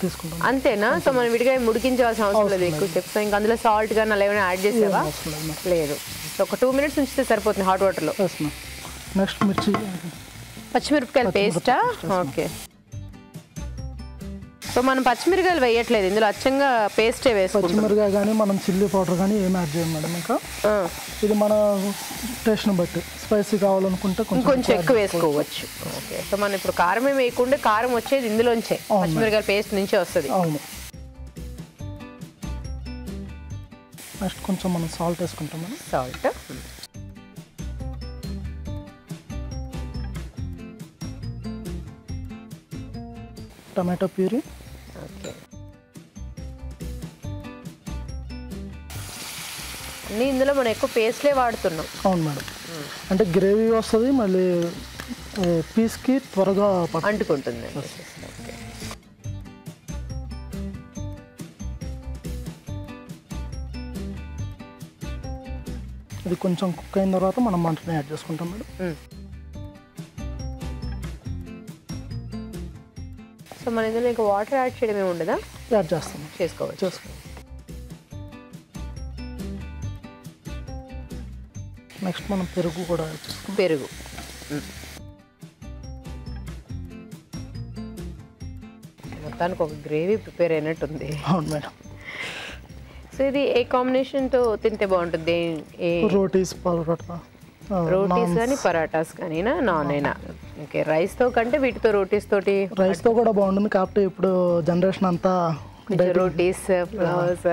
తీసుకుంటాం. అంతేనా? సో మనం విడిగా ఉడికించాల్సిన అవసరం లేదు ఎక్కువసేపు. సో ఇంకా అందులో సాల్ట్ కానీ అలా ఏమైనా యాడ్ చేసావా? లేదు. సో ఒక 2 minutes ఉంచితే సరిపోతుంది హాట్ వాటర్లో. Yes ma'am. నెక్స్ట్ మిర్చి, పచ్చిమిరపకాయల పేస్టా? ఓకే. సో మనం పచ్చిమిరకాయలు వేయట్లేదు ఇందులో, అచ్చంగా పేస్టే వేసుకుంటాం. పచ్చిమిరకాయ కానీ మనం చిల్లీ పౌడర్ కానీ ఏం యాడ్ చేయం మేడం. ఇంకా ఇది మన టేస్ట్ని బట్టి స్పైసీ కావాలనుకుంటే కొంచెం ఎక్కువ వేసుకోవచ్చు. ఓకే. సో మనం ఇప్పుడు కారం ఏమి వేయకుండా, కారం వచ్చేది ఇందులోంచే, పచ్చిమిరకాయల పేస్ట్ నుంచే వస్తుంది. అవును. నెక్స్ట్ కొంచెం మనం సాల్ట్ వేసుకుంటాం madam. Salt, tomato puree, okay, అన్నీ ఇందులో మనం ఎక్కువ పేస్ట్లే వాడుతున్నాం. అవును మేడం, అంటే గ్రేవీ వస్తుంది, మళ్ళీ పీస్కి త్వరగా అంటుకుంటుంది. ఇది కొంచెం కుక్ అయిన తర్వాత మనం మంటని యాడ్ చేసుకుంటాం మేడం. సో మన ఇందులో ఇంకా వాటర్ యాడ్ చేయడం ఏమి ఉండదా? యాడ్ చేస్తాం, చేసుకోవచ్చు. నెక్స్ట్ మనం పెరుగు కూడా యాడ్ చేసుకుంటాం. పెరుగు మొత్తానికి ఒక గ్రేవీ ప్రిపేర్ అయినట్టుంది. అవును మేడం. సో ఇది ఏ కాంబినేషన్తో తింటే బాగుంటుంది? రోటీస్, పరోటా, రోటీస్ కానీ పరాటాస్ కానీ నాన్ అయినా ఓకే. రైస్తో కంటే వీటితో రోటీస్ తోటి రైస్తో కూడా బాగుంటుంది, కాకపోతే ఇప్పుడు జనరేషన్ అంతా రోటీస్ ఫ్లవర్స్.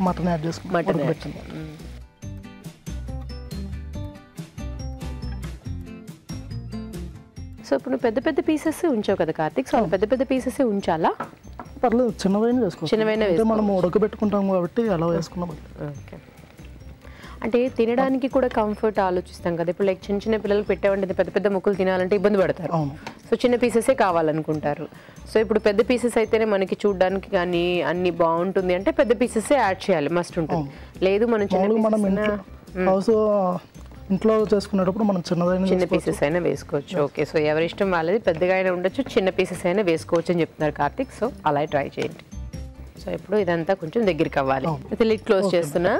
మటన్ యాడ్ చేసుకుంటాం. మటన్ సో ఇప్పుడు పెద్ద పెద్ద పీసెస్ ఉంచావు కదా కార్తిక్, సో పెద్ద పెద్ద పీసెస్ ఉంచాలా? పర్లేదు, చిన్నవైనా వేసుకోవచ్చు. చిన్నవైనా అంటే మనం ఉడకబెట్టుకుంటాం కాబట్టి అలా వేసుకున్నాం. ఓకే. అంటే తినడానికి కూడా కంఫర్ట్ ఆలోచిస్తాం కదా. ఇప్పుడు లైక్ చిన్న చిన్న పిల్లలకు పెట్టేవంటే పెద్ద పెద్ద ముక్కలు తినాలంటే ఇబ్బంది పడతారు. అవును. సో చిన్న పీసెసే కావాలనుకుంటారు. సో ఇప్పుడు పెద్ద పీసెస్ అయితేనే మనకి చూడడానికి కానీ అన్ని బాగుంటుంది అంటే పెద్ద పీసెసే యాడ్ చేయాలి, మస్ట్ ఉంటుంది. లేదు మనం హౌస్ ఇంట్లో చేసుకునేటప్పుడు మనం చిన్న పీసెస్ అయినా వేసుకోవచ్చు. ఓకే. సో ఎవరి ఇష్టం వాళ్ళది, పెద్దగా అయినా ఉండొచ్చు, చిన్న పీసెస్ అయినా వేసుకోవచ్చు అని చెప్తున్నారు కార్తిక్. సో అలా ట్రై చేయండి. సో ఇప్పుడు ఇదంతా కొంచెం దగ్గరికి అవ్వాలి. అయితే లిడ్ క్లోజ్ చేస్తున్నా.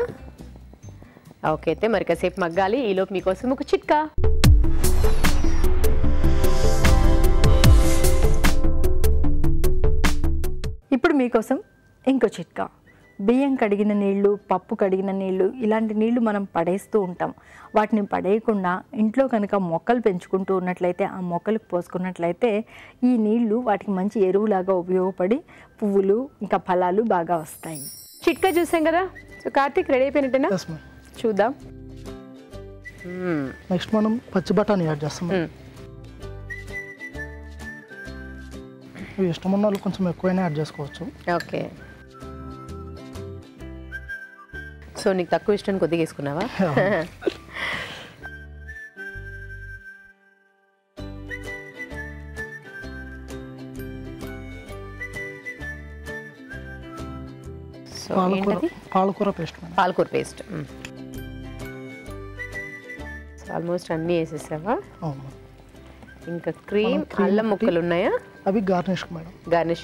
ఓకే, అయితే మరి కాసేపు మగ్గాలి. ఈలోపు మీకోసం ఒక చిట్కా. ఇప్పుడు మీకోసం ఇంకో చిట్కా. బియ్యం కడిగిన నీళ్లు, పప్పు కడిగిన నీళ్లు, ఇలాంటి నీళ్లు మనం పడేస్తూ ఉంటాం. వాటిని పడేయకుండా ఇంట్లో కనుక మొక్కలు పెంచుకుంటూ ఉన్నట్లయితే, ఆ మొక్కలకు పోసుకున్నట్లయితే ఈ నీళ్లు వాటికి మంచి ఎరువులాగా ఉపయోగపడి పువ్వులు ఇంకా ఫలాలు బాగా వస్తాయి. చిట్కా చూసాం కదా. సో కార్తిక్ రెడీ అయిపోయినట్టేనా? చూద్దాం. నెక్స్ట్ మనం పచ్చి బఠానీ యాడ్ చేస్తాం. ఇష్టం ఉన్న వాళ్ళు కొంచెం ఎక్కువైనా యాడ్ చేసుకోవచ్చు. ఓకే. సో నీకు తక్కువ ఇష్టం కొద్దిగా వేసుకున్నావా? పాలకూర పేస్ట్. పాలకూర పేస్ట్ ఆల్మోస్ట్ అన్నీ వేసేసావా? ఇంకా క్రీమ్, అల్లం ముక్కలు ఉన్నాయా? అవి garnish madam. Garnish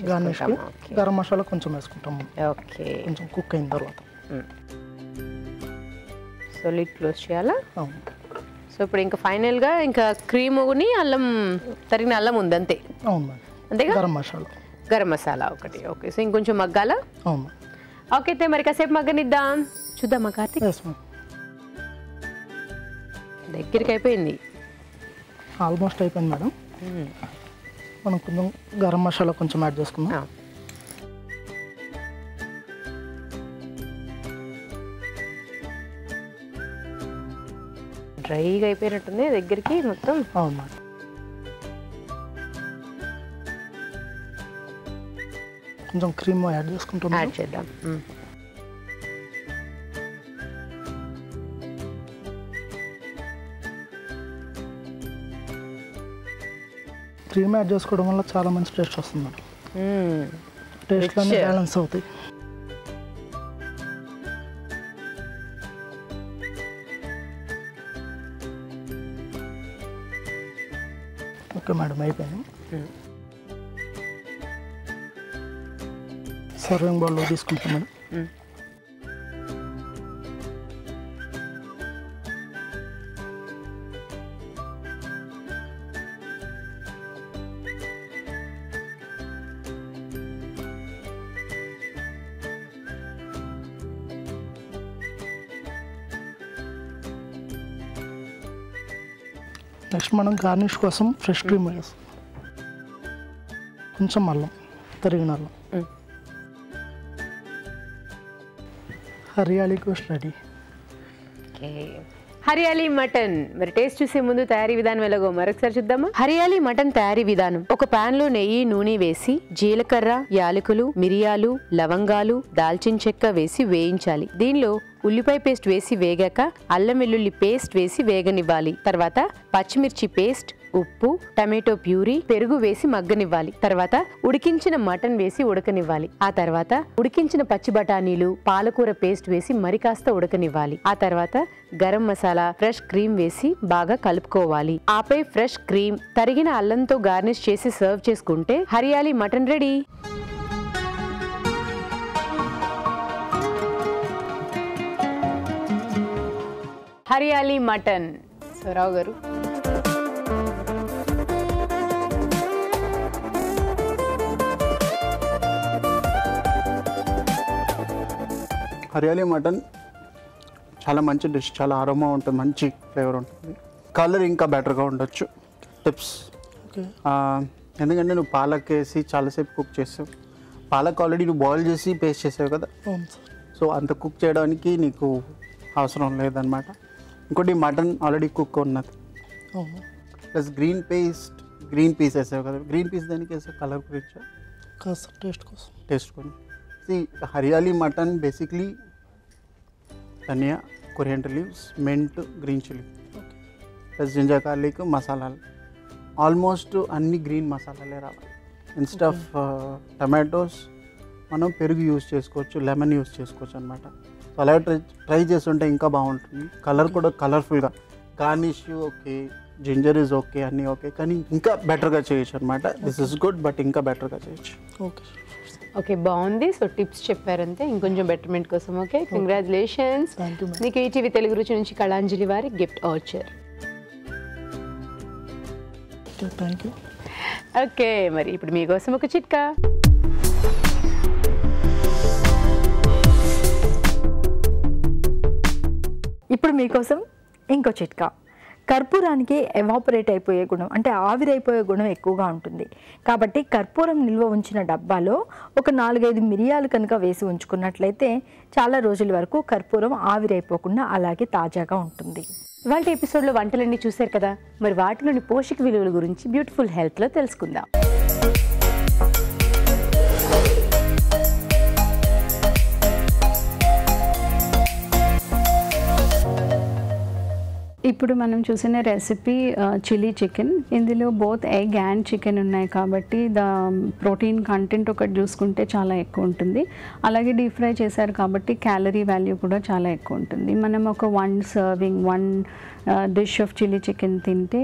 garam masala కొంచెం వేసుకుంటాము. ఓకే. కొంచెం కుక్ అయిన తర్వాత సో లిడ్ క్లోజ్ చేయాలా? సో ఇప్పుడు ఇంకా ఫైనల్గా ఇంకా క్రీముని అల్లం, తరిగిన అల్లం ఉంది అంతే. అవును మేడం. అంతేగా? గరం మసాలా ఒకటి. ఓకే. సో ఇంకొంచెం మగ్గాలా? అవును. ఓకే, అయితే మరి కాసేపు మగ్గనిద్దాం. చూద్దామా కార్తిక్? దగ్గరికి అయిపోయింది. ఆల్మోస్ట్ అయిపోయింది మేడం. మనం కొంచెం గరం మసాలా కొంచెం యాడ్ చేసుకుందాం. డ్రైగా అయిపోయినట్టుంది దగ్గరికి మొత్తం. అవును మేడం. కొంచెం క్రీమ్ యాడ్ చేసుకుంటాం. యాడ్ చేద్దాం. క్రీమ్ యాడ్ చేసుకోవడం వల్ల చాలా మంచి టేస్ట్ వస్తుంది మేడం. టేస్ట్ అన్నీ బ్యాలెన్స్ అవుతాయి. ఓకే మేడం, అయిపోయింది. సర్వింగ్ బౌల్లో తీసుకుంటాం మేడం. నెక్స్ట్ మనం గార్నిష్ కోసం ఫ్రెష్ క్రీమ్ వేస్తాం. కొంచెం అల్లం, తరిగిన అల్లం. హరియాళీ కోస్ట్ రెడీ. హరియాలీ మటన్. మరి టేస్ట్ చూసే ముందు తయారీ విధానం ఎలాగో మరొకసారి చూద్దామా. హరియాలీ మటన్ తయారీ విధానం. ఒక పాన్ లో నెయ్యి నూనె వేసి జీలకర్ర, యాలకులు, మిరియాలు, లవంగాలు, దాల్చిన చెక్క వేసి వేయించాలి. దీనిలో ఉల్లిపాయ పేస్ట్ వేసి వేగాక అల్లం వెల్లుల్లి పేస్ట్ వేసి వేగనివ్వాలి. తర్వాత పచ్చిమిర్చి పేస్ట్, ఉప్పు, టమాటో ప్యూరీ, పెరుగు వేసి మగ్గనివ్వాలి. తర్వాత ఉడికించిన మటన్ వేసి ఉడకనివ్వాలి. ఆ తర్వాత ఉడికించిన పచ్చి బఠానీలు, పాలకూర పేస్ట్ వేసి మరి కాస్త ఉడకనివ్వాలి. ఆ తర్వాత గరం మసాలా, ఫ్రెష్ క్రీమ్ వేసి బాగా కలుపుకోవాలి. ఆపై ఫ్రెష్ క్రీమ్, తరిగిన అల్లంతో గార్నిష్ చేసి సర్వ్ చేసుకుంటే hariyali mutton ready. Hariyali mutton. Rao గారు, హరియాలీ మటన్ చాలా మంచి డిష్, చాలా ఆరోమా ఉంటుంది, మంచి ఫ్లేవర్ ఉంటుంది. కలర్ ఇంకా బెటర్గా ఉండొచ్చు. టిప్స్, ఎందుకంటే నువ్వు పాలక్ వేసి చాలాసేపు కుక్ చేసావు. పాలక్ ఆల్రెడీ నువ్వు బాయిల్ చేసి పేస్ట్ చేసావు కదా, సో అంత కుక్ చేయడానికి నీకు అవసరం లేదనమాట. ఇంకోటి మటన్ ఆల్రెడీ కుక్ ఉన్నది, ప్లస్ గ్రీన్ పీస్ వేసావు కదా. గ్రీన్ పీస్ దానికి వేసావు కలర్ గురించి, టేస్ట్ కోసం. టేస్ట్ కొన్ని hariyali mutton basically dhaniya, coriander leaves, mint, green chilli plus ginger garlic మసాలాలు, ఆల్మోస్ట్ అన్ని గ్రీన్ మసాలాలే రావాలి. ఇన్స్టెడ్ ఆఫ్ టమాటోస్ మనం పెరుగు యూజ్ చేసుకోవచ్చు, లెమన్ యూజ్ చేసుకోవచ్చు అనమాట. సో అలా ట్రై చేస్తుంటే ఇంకా బాగుంటుంది. కలర్ కూడా కలర్ఫుల్గా, garnish okay, ginger is okay, అన్నీ ఓకే, కానీ ఇంకా బెటర్గా చేయొచ్చు అనమాట. దిస్ ఇస్ గుడ్, బట్ ఇంకా బెటర్గా చేయొచ్చు. ఓకే ఓకే, బాగుంది. సో టిప్స్ చెప్పారంతే, ఇంకొంచెం బెటర్మెంట్ కోసం. Okay, congratulations. మీకు ఈటీవీ తెలుగు రుచి నుంచి కళాంజలి వారి gift voucher. Thank you. Okay, మరి ఇప్పుడు మీకోసం ఒక చిట్కా. ఇప్పుడు మీకోసం ఇంకో చిట్కా. కర్పూరానికి ఎవాపరేట్ అయిపోయే గుణం, అంటే ఆవిరైపోయే గుణం ఎక్కువగా ఉంటుంది. కాబట్టి కర్పూరం నిల్వ ఉంచిన డబ్బాలో ఒక 4-5 మిరియాలు కనుక వేసి ఉంచుకున్నట్లయితే చాలా రోజుల వరకు కర్పూరం ఆవిరైపోకుండా అలాగే తాజాగా ఉంటుంది. ఇవాళ ఎపిసోడ్లో వంటలన్నీ చూశారు కదా, మరి వాటిలోని పోషక విలువల గురించి బ్యూటిఫుల్ హెల్త్లో తెలుసుకుందాం. ఇప్పుడు మనం చూసిన రెసిపీ చిల్లీ చికెన్. ఇందులో బోత్ ఎగ్ అండ్ చికెన్ ఉన్నాయి కాబట్టి ప్రోటీన్ కంటెంట్ ఒకటి చూసుకుంటే చాలా ఎక్కువ ఉంటుంది. అలాగే డీప్ ఫ్రై చేశారు కాబట్టి క్యాలరీ వాల్యూ కూడా చాలా ఎక్కువ ఉంటుంది. మనం ఒక 1 serving 1 dish of chilli chicken తింటే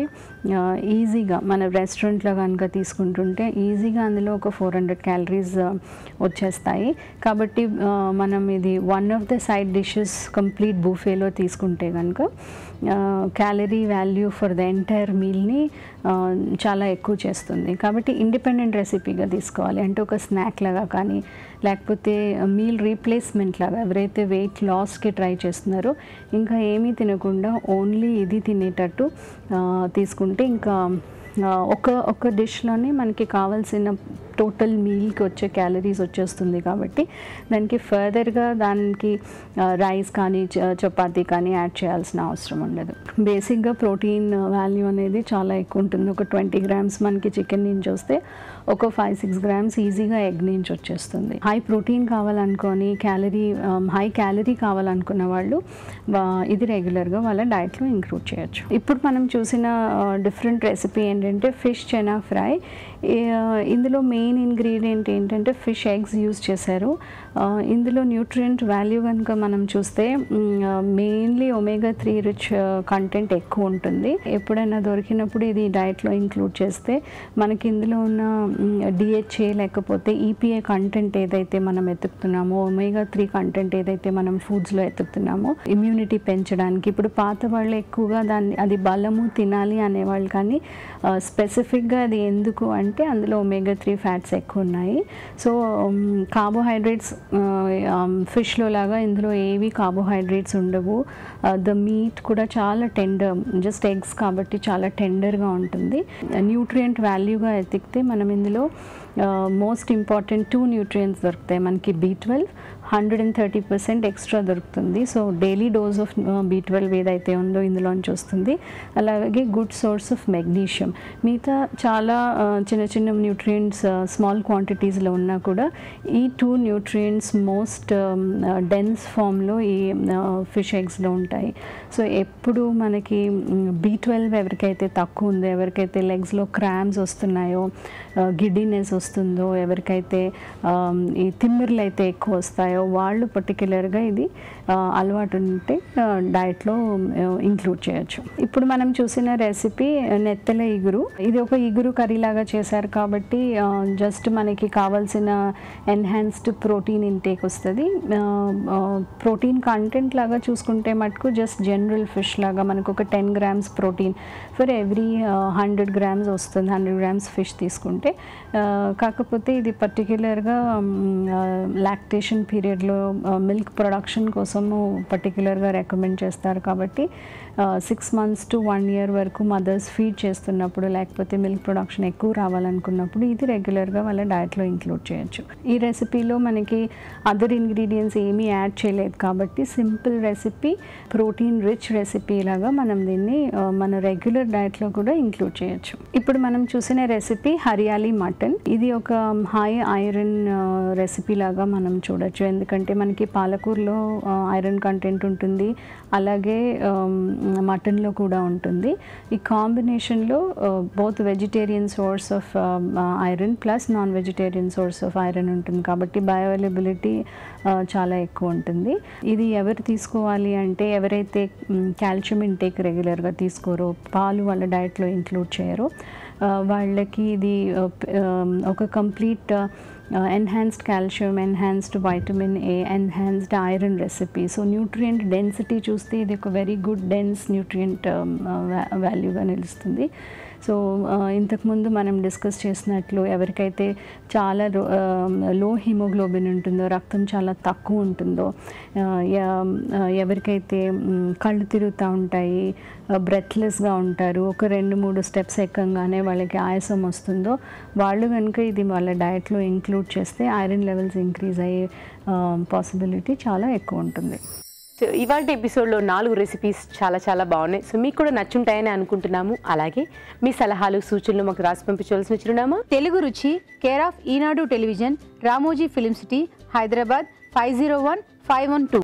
ఈజీగా మన రెస్టారెంట్లో కనుక తీసుకుంటుంటే ఈజీగా అందులో ఒక 400 క్యాలరీస్ వచ్చేస్తాయి. కాబట్టి మనం ఇది 1 of the side dishes complete బుఫేలో తీసుకుంటే కనుక calorie value for the entire మీల్ని చాలా ఎక్కువ చేస్తుంది. కాబట్టి ఇండిపెండెంట్ రెసిపీగా తీసుకోవాలి. అంటే ఒక స్నాక్ లాగా కానీ లేకపోతే మీల్ రీప్లేస్మెంట్ లాగా ఎవరైతే వెయిట్ లాస్కి ట్రై చేస్తున్నారో ఇంకా ఏమీ తినకుండా ఓన్లీ ఇది తినేటట్టు తీసుకుంటే ఇంకా ఒక డిష్లోనే మనకి కావాల్సిన టోటల్ మీల్కి వచ్చే క్యాలరీస్ వచ్చేస్తుంది. కాబట్టి దానికి ఫర్దర్గా దానికి రైస్ కానీ చపాతీ కానీ యాడ్ చేయాల్సిన అవసరం ఉండదు. బేసిక్గా ప్రోటీన్ వాల్యూ అనేది చాలా ఎక్కువ ఉంటుంది. ఒక 20 గ్రామ్స్ మనకి చికెన్ నుంచి వస్తే ఒక 5-6 గ్రామ్స్ ఈజీగా ఎగ్ నుంచి వచ్చేస్తుంది. హై ప్రోటీన్ కావాలనుకొని హై క్యాలరీ కావాలనుకున్న వాళ్ళు ఇది రెగ్యులర్గా వాళ్ళ డైట్లో ఇంక్లూడ్ చేయొచ్చు. ఇప్పుడు మనం చూసిన డిఫరెంట్ రెసిపీ ఏంటంటే ఫిష్ చెనా ఫ్రై. ఇందులో మెయిన్ ఇంగ్రీడియంట్ ఏంటంటే ఫిష్ ఎగ్స్ యూజ్ చేశారు. ఇందులో న్యూట్రియంట్ వాల్యూ కనుక మనం చూస్తే మెయిన్లీ ఒమేగా 3 రిచ్ కంటెంట్ ఎక్కువ ఉంటుంది. ఎప్పుడైనా దొరికినప్పుడు ఇది డైట్లో ఇంక్లూడ్ చేస్తే మనకి ఇందులో ఉన్న డిహెచ్ఏ లేకపోతే ఈపీఏ కంటెంట్ ఏదైతే మనం ఎత్తుకుతున్నామో, ఒమేగా 3 కంటెంట్ ఏదైతే మనం ఫుడ్స్లో ఎత్తుకుతున్నామో ఇమ్యూనిటీ పెంచడానికి. ఇప్పుడు పాత వాళ్ళు ఎక్కువగా అది బలము తినాలి అనేవాళ్ళు, కానీ స్పెసిఫిక్గా అది ఎందుకు అంటే అందులో ఒమేగా 3 ఫ్యాట్స్ ఎక్కువ ఉన్నాయి. సో కార్బోహైడ్రేట్స్ ఫిష్లో లాగా ఇందులో ఏవి కార్బోహైడ్రేట్స్ ఉండవు. ద మీట్ కూడా చాలా టెండర్, జస్ట్ ఎగ్స్ కాబట్టి చాలా టెండర్గా ఉంటుంది. న్యూట్రియంట్ వాల్యూగా ఎతికితే మనం ఇందులో మోస్ట్ ఇంపార్టెంట్ 2 న్యూట్రియంట్స్ దొరుకుతాయి మనకి. B12 130% ఎక్స్ట్రా దొరుకుతుంది. So daily dose of B12 ఏదైతే ఉందో ఇందులోంచి వస్తుంది. అలాగే గుడ్ సోర్స్ ఆఫ్ మెగ్నీషియం. మిగతా చాలా చిన్న చిన్న న్యూట్రియంట్స్ స్మాల్ క్వాంటిటీస్లో ఉన్నా కూడా ఈ 2 న్యూట్రియంట్స్ మోస్ట్ డెన్స్ ఫామ్లో ఈ ఫిష్ ఎగ్స్లో ఉంటాయి. సో ఎప్పుడు మనకి B12 ఎవరికైతే తక్కువ ఉందో, ఎవరికైతే లెగ్స్లో క్రామ్స్ వస్తున్నాయో, గిడ్డినెస్ వస్తుందో, ఎవరికైతే ఈ తిమ్మిర్లు అయితే ఎక్కువ వస్తాయో వాళ్ళు పర్టికులర్గా ఇది అలవాటు ఉంటే డైట్లో ఇంక్లూడ్ చేయొచ్చు. ఇప్పుడు మనం చూసిన రెసిపీ నెత్తెల ఇగురు. ఇది ఒక ఇగురు కర్రీ లాగా చేశారు కాబట్టి జస్ట్ మనకి కావాల్సిన ఎన్హాన్స్డ్ ప్రోటీన్ ఇంటేక్ వస్తుంది. ప్రోటీన్ కంటెంట్ లాగా చూసుకుంటే మటుకు జస్ట్ జనరల్ ఫిష్ లాగా మనకు ఒక 10 grams protein for every 100 grams వస్తుంది. 100 grams ఫిష్ తీసుకుంటే. కాకపోతే ఇది పర్టికులర్గా లాక్టేషన్ పీరియడ్లో మిల్క్ ప్రొడక్షన్ కోసము పర్టికులర్గా రికమెండ్ చేస్తారు కాబట్టి 6 months to 1 year వరకు మదర్స్ ఫీడ్ చేస్తున్నప్పుడు, లేకపోతే మిల్క్ ప్రొడక్షన్ ఎక్కువ రావాలనుకున్నప్పుడు ఇది రెగ్యులర్గా వాళ్ళ డైట్లో ఇంక్లూడ్ చేయొచ్చు. ఈ రెసిపీలో మనకి అదర్ ఇంగ్రీడియంట్స్ ఏమీ యాడ్ చేయలేదు కాబట్టి simple recipe, protein rich recipe లాగా మనం దీన్ని మన రెగ్యులర్ డైట్లో కూడా ఇంక్లూడ్ చేయొచ్చు. ఇప్పుడు మనం చూసిన రెసిపీ హరియాలి మటన్. ఇది ఒక హై ఐరన్ రెసిపీ లాగా మనం చూడొచ్చు. ఎందుకంటే మనకి పాలకూరలో ఐరన్ కంటెంట్ ఉంటుంది, అలాగే మటన్లో కూడా ఉంటుంది. ఈ కాంబినేషన్లో both vegetarian source of iron plus non vegetarian source of iron ఉంటుంది కాబట్టి బయోఅవైలబిలిటీ చాలా ఎక్కువ ఉంటుంది. ఇది ఎవరు తీసుకోవాలి అంటే ఎవరైతే కాల్షియం ఇంటేక్ రెగ్యులర్గా తీసుకోరో, పాలు వాళ్ళ డైట్లో ఇంక్లూడ్ చేయరో వాళ్ళకి ఇది ఒక complete enhanced calcium, enhanced vitamin A, enhanced iron recipe. So nutrient density చూస్తే ఇది ఒక వెరీ గుడ్ డెన్స్ న్యూట్రియంట్ వాల్యూగా నిలుస్తుంది. సో ఇంతకుముందు మనం డిస్కస్ చేసినట్లు ఎవరికైతే చాలా లో హిమోగ్లోబిన్ ఉంటుందో, రక్తం చాలా తక్కువ ఉంటుందో, ఎవరికైతే కళ్ళు తిరుగుతూ ఉంటాయి, బ్రెత్లెస్గా ఉంటారు, ఒక 2-3 steps ఎక్కగానే వాళ్ళకి ఆయాసం వస్తుందో వాళ్ళు కనుక ఇది వాళ్ళ డైట్లో ఇంక్లూడ్ చేస్తే ఐరన్ లెవెల్స్ ఇంక్రీజ్ అయ్యే పాసిబిలిటీ చాలా ఎక్కువ ఉంటుంది. సో ఇవాళ ఎపిసోడ్లో 4 రెసిపీస్ చాలా బాగున్నాయి. సో మీకు కూడా నచ్చుంటాయని అనుకుంటున్నాము. అలాగే మీ సలహాలు, సూచనలు మాకు రాసి పంపించవలసిన చిరునామా తెలుగు రుచి, care of Eenadu television, Ramoji film city, Hyderabad 501512.